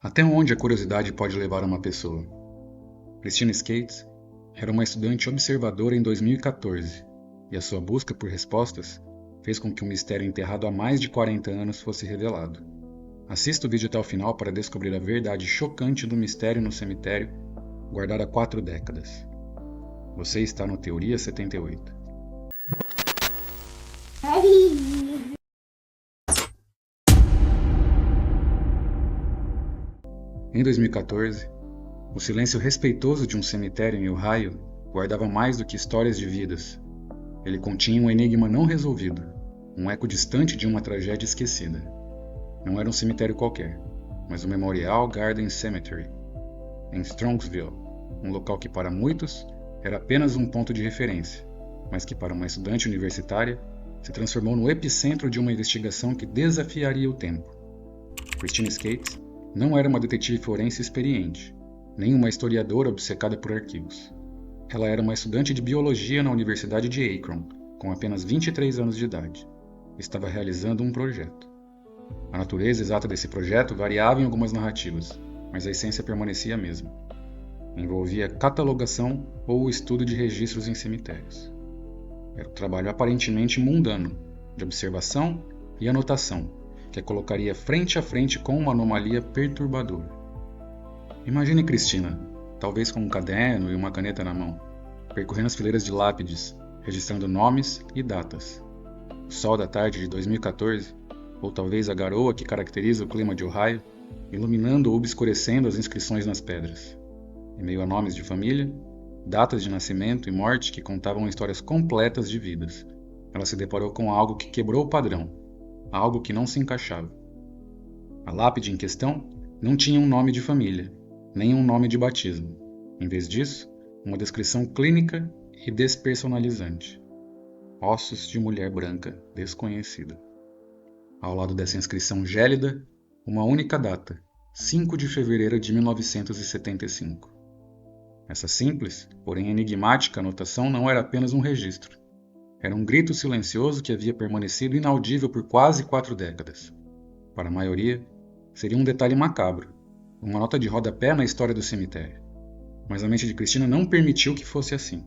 Até onde a curiosidade pode levar uma pessoa? Christina Skates era uma estudante observadora em 2014, e a sua busca por respostas fez com que um mistério enterrado há mais de 40 anos fosse revelado. Assista o vídeo até o final para descobrir a verdade chocante do mistério no cemitério, guardado há 4 décadas. Você está no Teoria 78. Em 2014, o silêncio respeitoso de um cemitério em Ohio guardava mais do que histórias de vidas. Ele continha um enigma não resolvido, um eco distante de uma tragédia esquecida. Não era um cemitério qualquer, mas o Memorial Garden Cemetery, em Strongsville, um local que para muitos era apenas um ponto de referência, mas que para uma estudante universitária se transformou no epicentro de uma investigação que desafiaria o tempo. Christina Skates não era uma detetive forense experiente, nem uma historiadora obcecada por arquivos. Ela era uma estudante de biologia na Universidade de Akron, com apenas 23 anos de idade. Estava realizando um projeto. A natureza exata desse projeto variava em algumas narrativas, mas a essência permanecia a mesma. Envolvia catalogação ou o estudo de registros em cemitérios. Era um trabalho aparentemente mundano, de observação e anotação, que a colocaria frente a frente com uma anomalia perturbadora. Imagine Christina, talvez com um caderno e uma caneta na mão, percorrendo as fileiras de lápides, registrando nomes e datas. O sol da tarde de 2014, ou talvez a garoa que caracteriza o clima de Ohio, iluminando ou obscurecendo as inscrições nas pedras. Em meio a nomes de família, datas de nascimento e morte que contavam histórias completas de vidas, ela se deparou com algo que quebrou o padrão, algo que não se encaixava. A lápide em questão não tinha um nome de família, nem um nome de batismo. Em vez disso, uma descrição clínica e despersonalizante. Ossos de mulher branca desconhecida. Ao lado dessa inscrição gélida, uma única data, 5 de fevereiro de 1975. Essa simples, porém enigmática anotação não era apenas um registro. Era um grito silencioso que havia permanecido inaudível por quase 4 décadas. Para a maioria, seria um detalhe macabro, uma nota de rodapé na história do cemitério. Mas a mente de Christina não permitiu que fosse assim.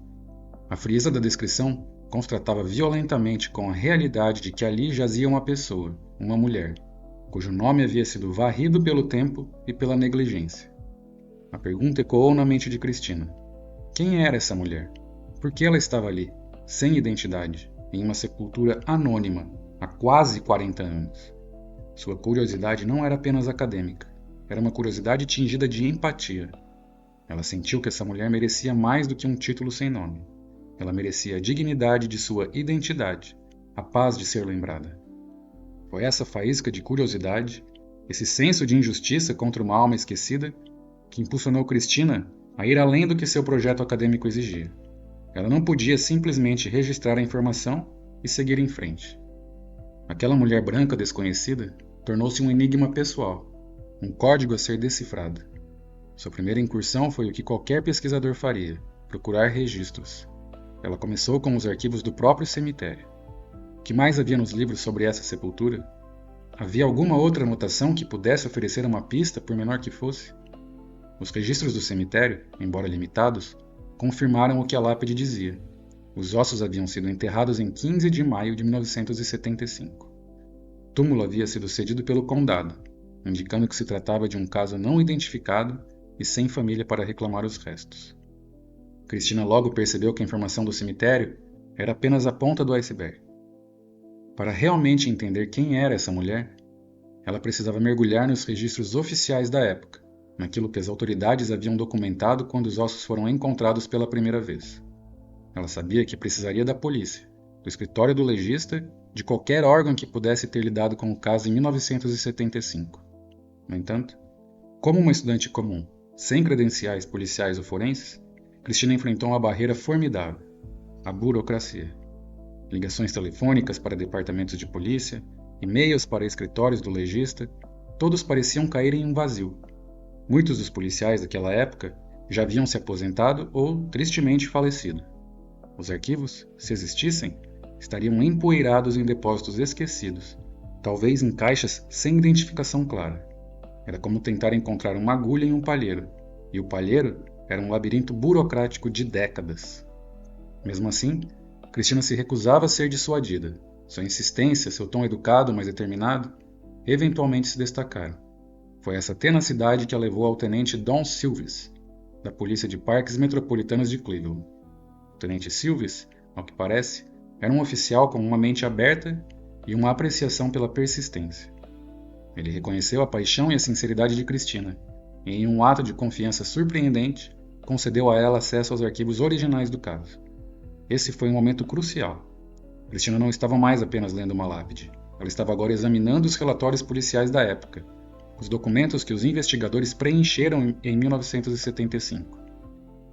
A frieza da descrição contrastava violentamente com a realidade de que ali jazia uma pessoa, uma mulher, cujo nome havia sido varrido pelo tempo e pela negligência. A pergunta ecoou na mente de Christina. Quem era essa mulher? Por que ela estava ali, sem identidade, em uma sepultura anônima, há quase 40 anos? Sua curiosidade não era apenas acadêmica, era uma curiosidade tingida de empatia. Ela sentiu que essa mulher merecia mais do que um título sem nome. Ela merecia a dignidade de sua identidade, a paz de ser lembrada. Foi essa faísca de curiosidade, esse senso de injustiça contra uma alma esquecida, que impulsionou Christina a ir além do que seu projeto acadêmico exigia. Ela não podia simplesmente registrar a informação e seguir em frente. Aquela mulher branca desconhecida tornou-se um enigma pessoal, um código a ser decifrado. Sua primeira incursão foi o que qualquer pesquisador faria, procurar registros. Ela começou com os arquivos do próprio cemitério. O que mais havia nos livros sobre essa sepultura? Havia alguma outra anotação que pudesse oferecer uma pista, por menor que fosse? Os registros do cemitério, embora limitados, confirmaram o que a lápide dizia. Os ossos haviam sido enterrados em 15 de maio de 1975. O túmulo havia sido cedido pelo condado, indicando que se tratava de um caso não identificado e sem família para reclamar os restos. Christina logo percebeu que a informação do cemitério era apenas a ponta do iceberg. Para realmente entender quem era essa mulher, ela precisava mergulhar nos registros oficiais da época, naquilo que as autoridades haviam documentado quando os ossos foram encontrados pela primeira vez. Ela sabia que precisaria da polícia, do escritório do legista, de qualquer órgão que pudesse ter lidado com o caso em 1975. No entanto, como uma estudante comum, sem credenciais policiais ou forenses, Christina enfrentou uma barreira formidável: a burocracia. Ligações telefônicas para departamentos de polícia, e-mails para escritórios do legista, todos pareciam cair em um vazio. Muitos dos policiais daquela época já haviam se aposentado ou tristemente falecido. Os arquivos, se existissem, estariam empoeirados em depósitos esquecidos, talvez em caixas sem identificação clara. Era como tentar encontrar uma agulha em um palheiro, e o palheiro era um labirinto burocrático de décadas. Mesmo assim, Cristina se recusava a ser dissuadida. Sua insistência, seu tom educado, mas determinado, eventualmente se destacaram. Foi essa tenacidade que a levou ao tenente Don Silvis, da Polícia de Parques Metropolitanos de Cleveland. O tenente Silvis, ao que parece, era um oficial com uma mente aberta e uma apreciação pela persistência. Ele reconheceu a paixão e a sinceridade de Cristina, e em um ato de confiança surpreendente, concedeu a ela acesso aos arquivos originais do caso. Esse foi um momento crucial. Cristina não estava mais apenas lendo uma lápide. Ela estava agora examinando os relatórios policiais da época, os documentos que os investigadores preencheram em 1975.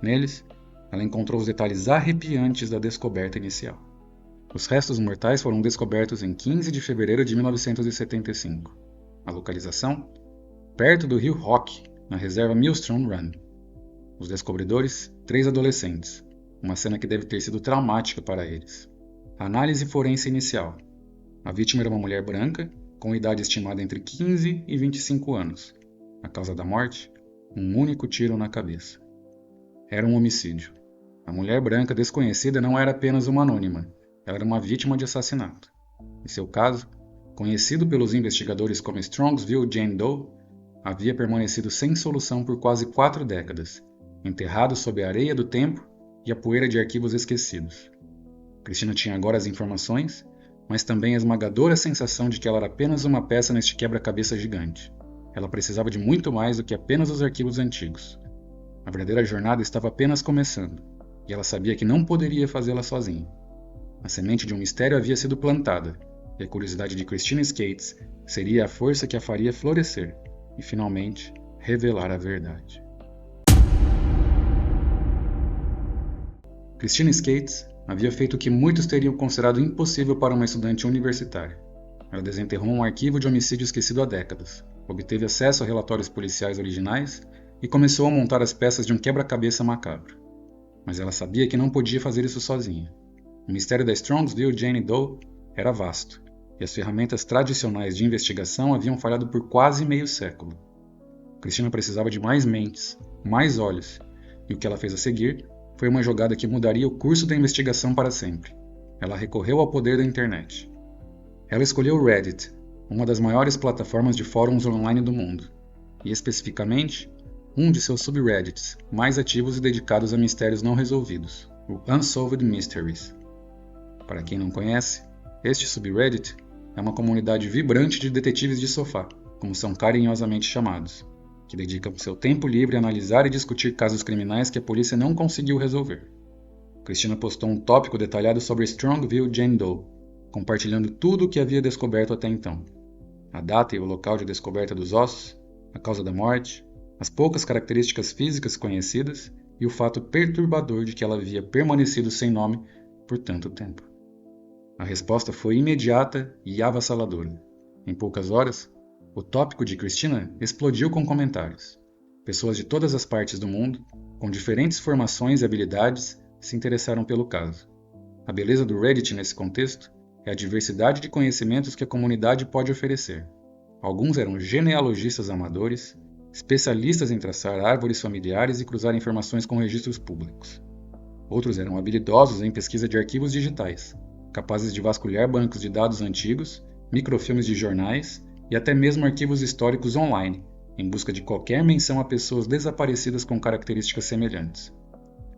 Neles, ela encontrou os detalhes arrepiantes da descoberta inicial. Os restos mortais foram descobertos em 15 de fevereiro de 1975. A localização? Perto do rio Rock, na reserva Millstone Run. Os descobridores, 3 adolescentes. Uma cena que deve ter sido traumática para eles. A análise forense inicial. A vítima era uma mulher branca, com idade estimada entre 15 e 25 anos. A causa da morte? Um único tiro na cabeça. Era um homicídio. A mulher branca desconhecida não era apenas uma anônima, ela era uma vítima de assassinato. Em seu caso, conhecido pelos investigadores como Strongsville Jane Doe, havia permanecido sem solução por quase 4 décadas, enterrado sob a areia do tempo e a poeira de arquivos esquecidos. Cristina tinha agora as informações, mas também a esmagadora sensação de que ela era apenas uma peça neste quebra-cabeça gigante. Ela precisava de muito mais do que apenas os arquivos antigos. A verdadeira jornada estava apenas começando, e ela sabia que não poderia fazê-la sozinha. A semente de um mistério havia sido plantada, e a curiosidade de Cristina Skates seria a força que a faria florescer e, finalmente, revelar a verdade. Cristina Skates havia feito o que muitos teriam considerado impossível para uma estudante universitária. Ela desenterrou um arquivo de homicídio esquecido há décadas, obteve acesso a relatórios policiais originais e começou a montar as peças de um quebra-cabeça macabro. Mas ela sabia que não podia fazer isso sozinha. O mistério da Strongsville Jane Doe era vasto, e as ferramentas tradicionais de investigação haviam falhado por quase meio século. Cristina precisava de mais mentes, mais olhos, e o que ela fez a seguir foi uma jogada que mudaria o curso da investigação para sempre. Ela recorreu ao poder da internet. Ela escolheu o Reddit, uma das maiores plataformas de fóruns online do mundo, e especificamente, um de seus subreddits mais ativos e dedicados a mistérios não resolvidos, o Unsolved Mysteries. Para quem não conhece, este subreddit é uma comunidade vibrante de detetives de sofá, como são carinhosamente chamados, que dedicam seu tempo livre a analisar e discutir casos criminais que a polícia não conseguiu resolver. Cristina postou um tópico detalhado sobre Strongsville Jane Doe, compartilhando tudo o que havia descoberto até então. A data e o local de descoberta dos ossos, a causa da morte, as poucas características físicas conhecidas e o fato perturbador de que ela havia permanecido sem nome por tanto tempo. A resposta foi imediata e avassaladora. Em poucas horas, o tópico de Cristina explodiu com comentários. Pessoas de todas as partes do mundo, com diferentes formações e habilidades, se interessaram pelo caso. A beleza do Reddit nesse contexto é a diversidade de conhecimentos que a comunidade pode oferecer. Alguns eram genealogistas amadores, especialistas em traçar árvores familiares e cruzar informações com registros públicos. Outros eram habilidosos em pesquisa de arquivos digitais, capazes de vasculhar bancos de dados antigos, microfilmes de jornais e até mesmo arquivos históricos online, em busca de qualquer menção a pessoas desaparecidas com características semelhantes.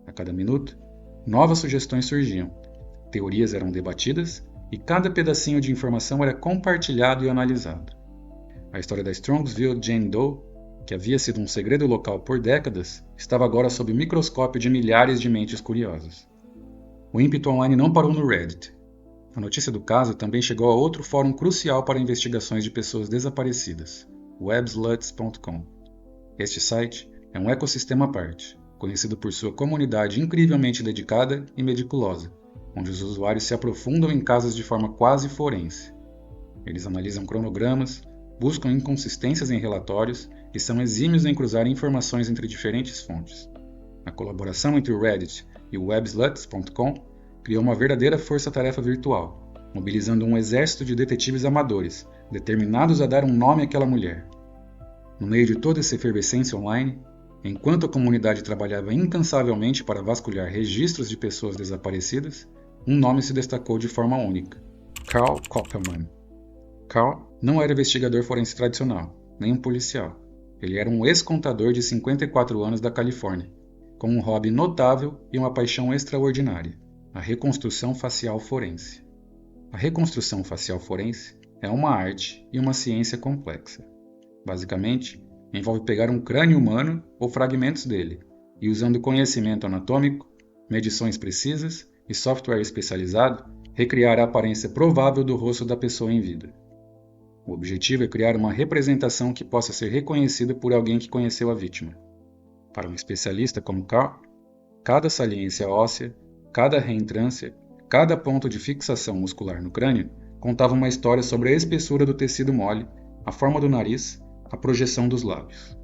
A cada minuto, novas sugestões surgiam, teorias eram debatidas e cada pedacinho de informação era compartilhado e analisado. A história da Strongsville Jane Doe, que havia sido um segredo local por décadas, estava agora sob o microscópio de milhares de mentes curiosas. O ímpeto online não parou no Reddit. A notícia do caso também chegou a outro fórum crucial para investigações de pessoas desaparecidas, websluts.com. Este site é um ecossistema à parte, conhecido por sua comunidade incrivelmente dedicada e meticulosa, onde os usuários se aprofundam em casos de forma quase forense. Eles analisam cronogramas, buscam inconsistências em relatórios e são exímios em cruzar informações entre diferentes fontes. A colaboração entre o Reddit e o websluts.com criou uma verdadeira força-tarefa virtual, mobilizando um exército de detetives amadores, determinados a dar um nome àquela mulher. No meio de toda essa efervescência online, enquanto a comunidade trabalhava incansavelmente para vasculhar registros de pessoas desaparecidas, um nome se destacou de forma única: Karl Koppelman. Karl não era investigador forense tradicional, nem um policial. Ele era um ex-contador de 54 anos da Califórnia, com um hobby notável e uma paixão extraordinária: a reconstrução facial forense. A reconstrução facial forense é uma arte e uma ciência complexa. Basicamente, envolve pegar um crânio humano ou fragmentos dele e, usando conhecimento anatômico, medições precisas e software especializado, recriar a aparência provável do rosto da pessoa em vida. O objetivo é criar uma representação que possa ser reconhecida por alguém que conheceu a vítima. Para um especialista como Karl, cada saliência óssea, cada reentrância, cada ponto de fixação muscular no crânio contava uma história sobre a espessura do tecido mole, a forma do nariz, a projeção dos lábios.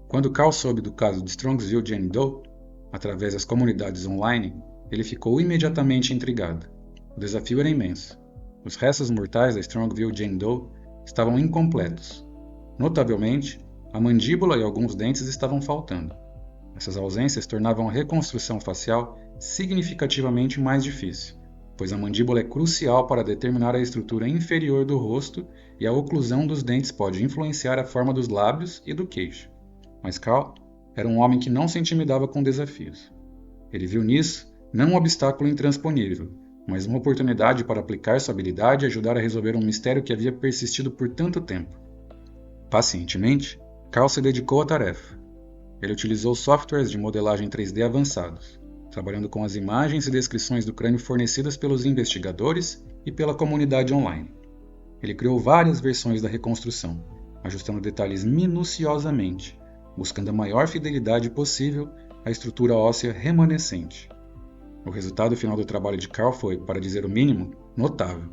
Quando Karl soube do caso de Strongsville Jane Doe, através das comunidades online, ele ficou imediatamente intrigado. O desafio era imenso. Os restos mortais da Strongsville Jane Doe estavam incompletos. Notavelmente, a mandíbula e alguns dentes estavam faltando. Essas ausências tornavam a reconstrução facial significativamente mais difícil, pois a mandíbula é crucial para determinar a estrutura inferior do rosto e a oclusão dos dentes pode influenciar a forma dos lábios e do queixo. Mas Karl era um homem que não se intimidava com desafios. Ele viu nisso não um obstáculo intransponível, mas uma oportunidade para aplicar sua habilidade e ajudar a resolver um mistério que havia persistido por tanto tempo. Pacientemente, Karl se dedicou à tarefa. Ele utilizou softwares de modelagem 3D avançados, trabalhando com as imagens e descrições do crânio fornecidas pelos investigadores e pela comunidade online. Ele criou várias versões da reconstrução, ajustando detalhes minuciosamente, buscando a maior fidelidade possível à estrutura óssea remanescente. O resultado final do trabalho de Karl foi, para dizer o mínimo, notável.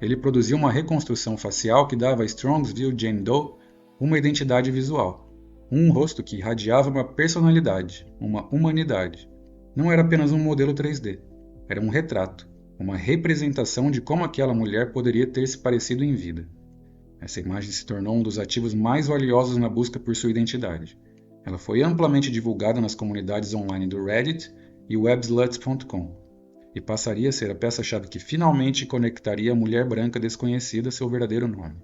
Ele produziu uma reconstrução facial que dava a Strongsville Jane Doe uma identidade visual, um rosto que irradiava uma personalidade, uma humanidade. Não era apenas um modelo 3D, era um retrato, uma representação de como aquela mulher poderia ter se parecido em vida. Essa imagem se tornou um dos ativos mais valiosos na busca por sua identidade. Ela foi amplamente divulgada nas comunidades online do Reddit e websluts.com, e passaria a ser a peça-chave que finalmente conectaria a mulher branca desconhecida a seu verdadeiro nome.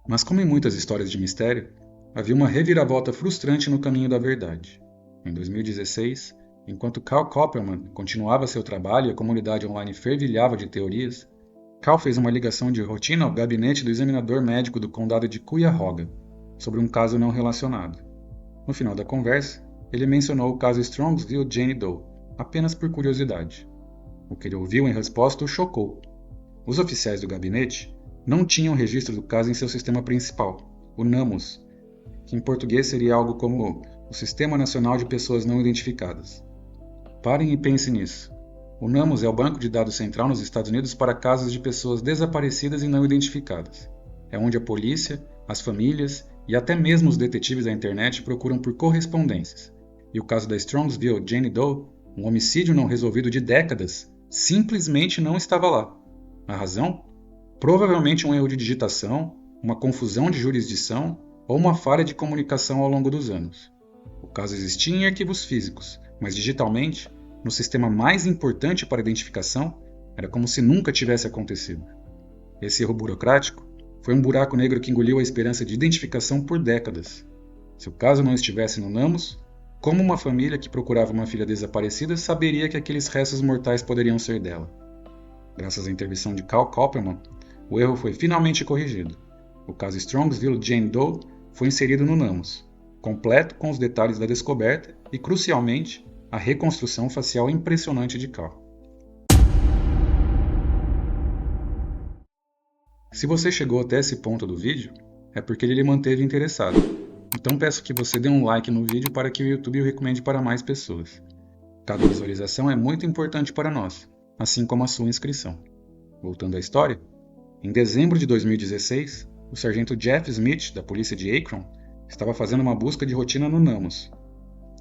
Mas como em muitas histórias de mistério, havia uma reviravolta frustrante no caminho da verdade. Em 2016, enquanto Karl Koppelman continuava seu trabalho e a comunidade online fervilhava de teorias, Karl fez uma ligação de rotina ao gabinete do examinador médico do condado de Cuyahoga, sobre um caso não relacionado. No final da conversa, ele mencionou o caso Strongsville Jane Doe, apenas por curiosidade. O que ele ouviu em resposta o chocou. Os oficiais do gabinete não tinham registro do caso em seu sistema principal, o NAMUS, que em português seria algo como o Sistema Nacional de Pessoas Não Identificadas. Parem e pensem nisso. O NAMUS é o banco de dados central nos Estados Unidos para casos de pessoas desaparecidas e não identificadas. É onde a polícia, as famílias e até mesmo os detetives da internet procuram por correspondências. E o caso da Strongsville Jane Doe, um homicídio não resolvido de décadas, simplesmente não estava lá. A razão? Provavelmente um erro de digitação, uma confusão de jurisdição ou uma falha de comunicação ao longo dos anos. O caso existia em arquivos físicos, mas digitalmente, no sistema mais importante para identificação, era como se nunca tivesse acontecido. Esse erro burocrático foi um buraco negro que engoliu a esperança de identificação por décadas. Se o caso não estivesse no NAMUS, como uma família que procurava uma filha desaparecida saberia que aqueles restos mortais poderiam ser dela? Graças à intervenção de Karl Koppelman, o erro foi finalmente corrigido. O caso Strongsville Jane Doe foi inserido no NAMUS, completo com os detalhes da descoberta e, crucialmente, a reconstrução facial impressionante de Karl. Se você chegou até esse ponto do vídeo, é porque ele lhe manteve interessado. Então peço que você dê um like no vídeo para que o YouTube o recomende para mais pessoas. Cada visualização é muito importante para nós, assim como a sua inscrição. Voltando à história, em dezembro de 2016, o sargento Jeff Smith, da polícia de Akron, estava fazendo uma busca de rotina no NAMUS.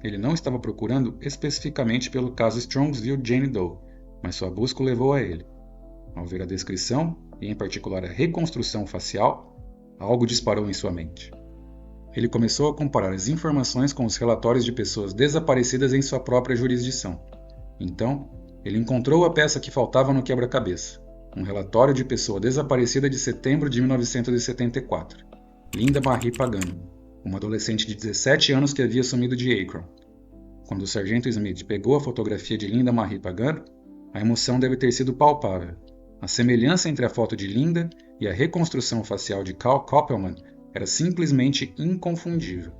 Ele não estava procurando especificamente pelo caso Strongsville Jane Doe, mas sua busca o levou a ele. Ao ver a descrição e em particular a reconstrução facial, algo disparou em sua mente. Ele começou a comparar as informações com os relatórios de pessoas desaparecidas em sua própria jurisdição. Então, ele encontrou a peça que faltava no quebra-cabeça, um relatório de pessoa desaparecida de setembro de 1974, Linda Marie Pagano, uma adolescente de 17 anos que havia sumido de Akron. Quando o sargento Smith pegou a fotografia de Linda Marie Pagano, a emoção deve ter sido palpável. A semelhança entre a foto de Linda e a reconstrução facial de Carl Koppelman era simplesmente inconfundível.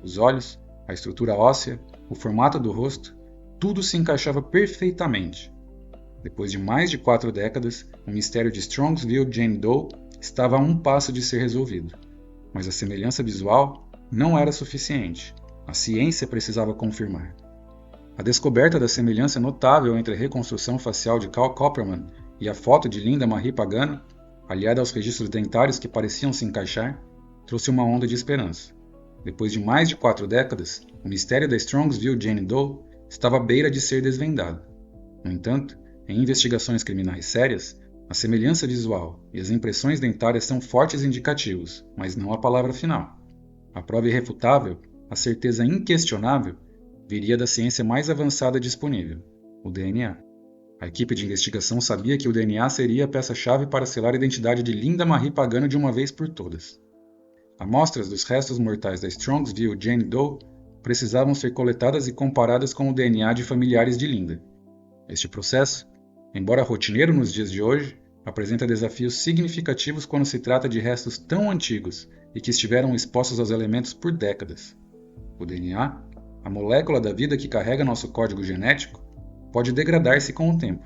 Os olhos, a estrutura óssea, o formato do rosto, tudo se encaixava perfeitamente. Depois de mais de 4 décadas, o mistério de Strongsville Jane Doe estava a um passo de ser resolvido. Mas a semelhança visual não era suficiente. A ciência precisava confirmar. A descoberta da semelhança notável entre a reconstrução facial de Carl Koppelman e a foto de Linda Marie Pagano, aliada aos registros dentários que pareciam se encaixar, trouxe uma onda de esperança. Depois de mais de 4 décadas, o mistério da Strongsville Jane Doe estava à beira de ser desvendado. No entanto, em investigações criminais sérias, a semelhança visual e as impressões dentárias são fortes indicativos, mas não a palavra final. A prova irrefutável, a certeza inquestionável, viria da ciência mais avançada disponível, o DNA. A equipe de investigação sabia que o DNA seria a peça-chave para selar a identidade de Linda Marie Pagano de uma vez por todas. Amostras dos restos mortais da Strongsville Jane Doe precisavam ser coletadas e comparadas com o DNA de familiares de Linda. Este processo, embora rotineiro nos dias de hoje, apresenta desafios significativos quando se trata de restos tão antigos e que estiveram expostos aos elementos por décadas. O DNA, a molécula da vida que carrega nosso código genético, pode degradar-se com o tempo,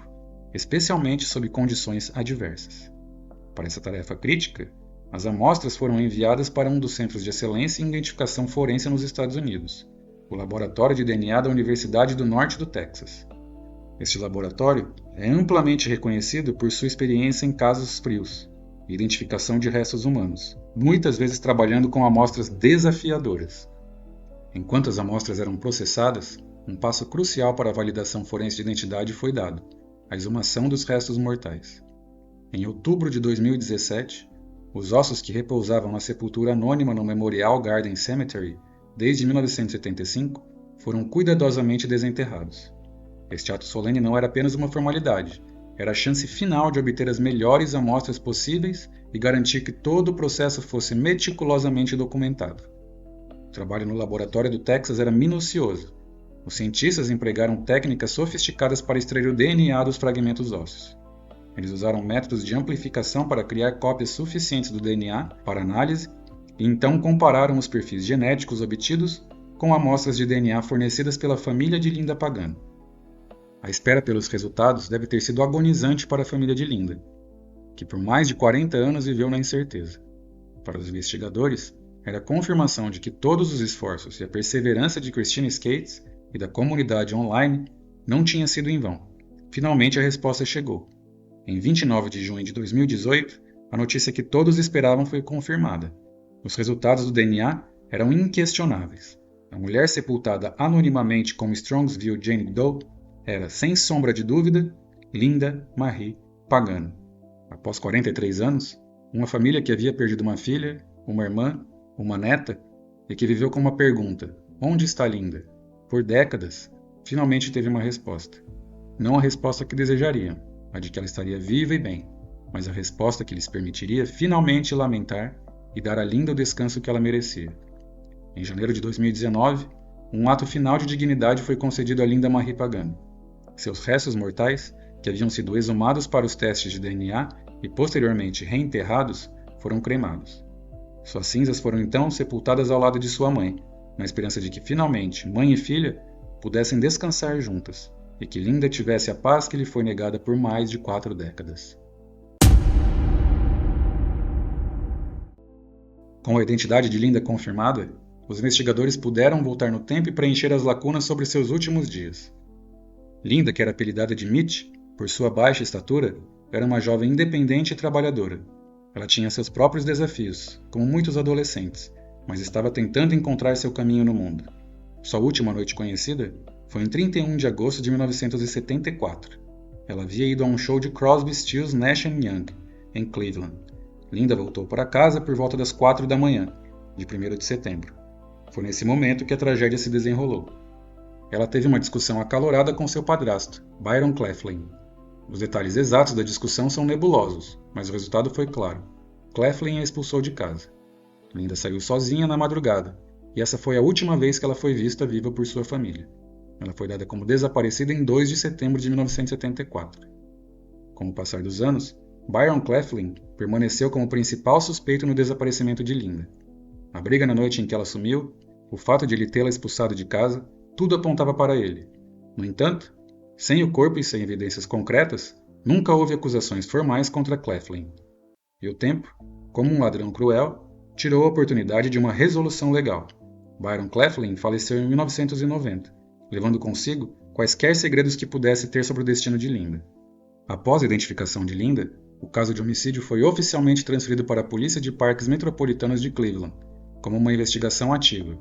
especialmente sob condições adversas. Para essa tarefa crítica, as amostras foram enviadas para um dos centros de excelência em identificação forense nos Estados Unidos, o Laboratório de DNA da Universidade do Norte do Texas. Este laboratório é amplamente reconhecido por sua experiência em casos frios e identificação de restos humanos, muitas vezes trabalhando com amostras desafiadoras. Enquanto as amostras eram processadas, um passo crucial para a validação forense de identidade foi dado: a exumação dos restos mortais. Em outubro de 2017, os ossos que repousavam na sepultura anônima no Memorial Garden Cemetery desde 1975 foram cuidadosamente desenterrados. Este ato solene não era apenas uma formalidade, era a chance final de obter as melhores amostras possíveis e garantir que todo o processo fosse meticulosamente documentado. O trabalho no laboratório do Texas era minucioso. Os cientistas empregaram técnicas sofisticadas para extrair o DNA dos fragmentos ósseos. Eles usaram métodos de amplificação para criar cópias suficientes do DNA para análise e então compararam os perfis genéticos obtidos com amostras de DNA fornecidas pela família de Linda Pagano. A espera pelos resultados deve ter sido agonizante para a família de Linda, que por mais de 40 anos viveu na incerteza. Para os investigadores, era a confirmação de que todos os esforços e a perseverança de Christine Skates e da comunidade online não tinha sido em vão. Finalmente a resposta chegou. Em 29 de junho de 2018, a notícia que todos esperavam foi confirmada. Os resultados do DNA eram inquestionáveis. A mulher sepultada anonimamente como Strongsville Jane Doe era, sem sombra de dúvida, Linda Marie Pagano. Após 43 anos, uma família que havia perdido uma filha, uma irmã, uma neta e que viveu com uma pergunta: onde está Linda? Por décadas, finalmente teve uma resposta. Não a resposta que desejariam, a de que ela estaria viva e bem, mas a resposta que lhes permitiria finalmente lamentar e dar a Linda o descanso que ela merecia. Em janeiro de 2019, um ato final de dignidade foi concedido a Linda Marie Pagano. Seus restos mortais, que haviam sido exumados para os testes de DNA e posteriormente reenterrados, foram cremados. Suas cinzas foram então sepultadas ao lado de sua mãe, na esperança de que finalmente mãe e filha pudessem descansar juntas e que Linda tivesse a paz que lhe foi negada por mais de 4 décadas. Com a identidade de Linda confirmada, os investigadores puderam voltar no tempo e preencher as lacunas sobre seus últimos dias. Linda, que era apelidada de Mitch, por sua baixa estatura, era uma jovem independente e trabalhadora. Ela tinha seus próprios desafios, como muitos adolescentes, mas estava tentando encontrar seu caminho no mundo. Sua última noite conhecida foi em 31 de agosto de 1974. Ela havia ido a um show de Crosby, Stills, Nash & Young, em Cleveland. Linda voltou para casa por volta das 4 da manhã, de 1º de setembro. Foi nesse momento que a tragédia se desenrolou. Ela teve uma discussão acalorada com seu padrasto, Byron Claflin. Os detalhes exatos da discussão são nebulosos, mas o resultado foi claro. Claflin a expulsou de casa. Linda saiu sozinha na madrugada, e essa foi a última vez que ela foi vista viva por sua família. Ela foi dada como desaparecida em 2 de setembro de 1974. Com o passar dos anos, Byron Claflin permaneceu como principal suspeito no desaparecimento de Linda. A briga na noite em que ela sumiu, o fato de ele tê-la expulsado de casa, tudo apontava para ele. No entanto, sem o corpo e sem evidências concretas, nunca houve acusações formais contra Claflin. E o tempo, como um ladrão cruel, tirou a oportunidade de uma resolução legal. Byron Claflin faleceu em 1990, levando consigo quaisquer segredos que pudesse ter sobre o destino de Linda. Após a identificação de Linda, o caso de homicídio foi oficialmente transferido para a Polícia de Parques Metropolitanos de Cleveland, como uma investigação ativa.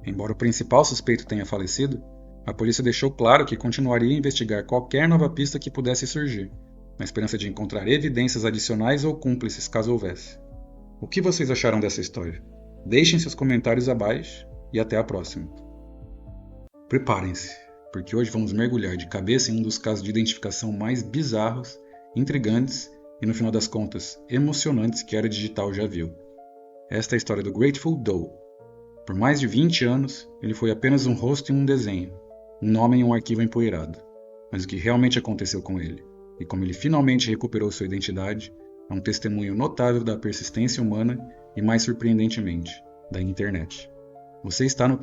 Embora o principal suspeito tenha falecido, a polícia deixou claro que continuaria a investigar qualquer nova pista que pudesse surgir, na esperança de encontrar evidências adicionais ou cúmplices caso houvesse. O que vocês acharam dessa história? Deixem seus comentários abaixo e até a próxima. Preparem-se, porque hoje vamos mergulhar de cabeça em um dos casos de identificação mais bizarros, intrigantes e, no final das contas, emocionantes que a era digital já viu. Esta é a história do Grateful Doe. Por mais de 20 anos, ele foi apenas um rosto em um desenho, um nome em um arquivo empoeirado. Mas o que realmente aconteceu com ele, e como ele finalmente recuperou sua identidade, é um testemunho notável da persistência humana e, mais surpreendentemente, da internet. Você está no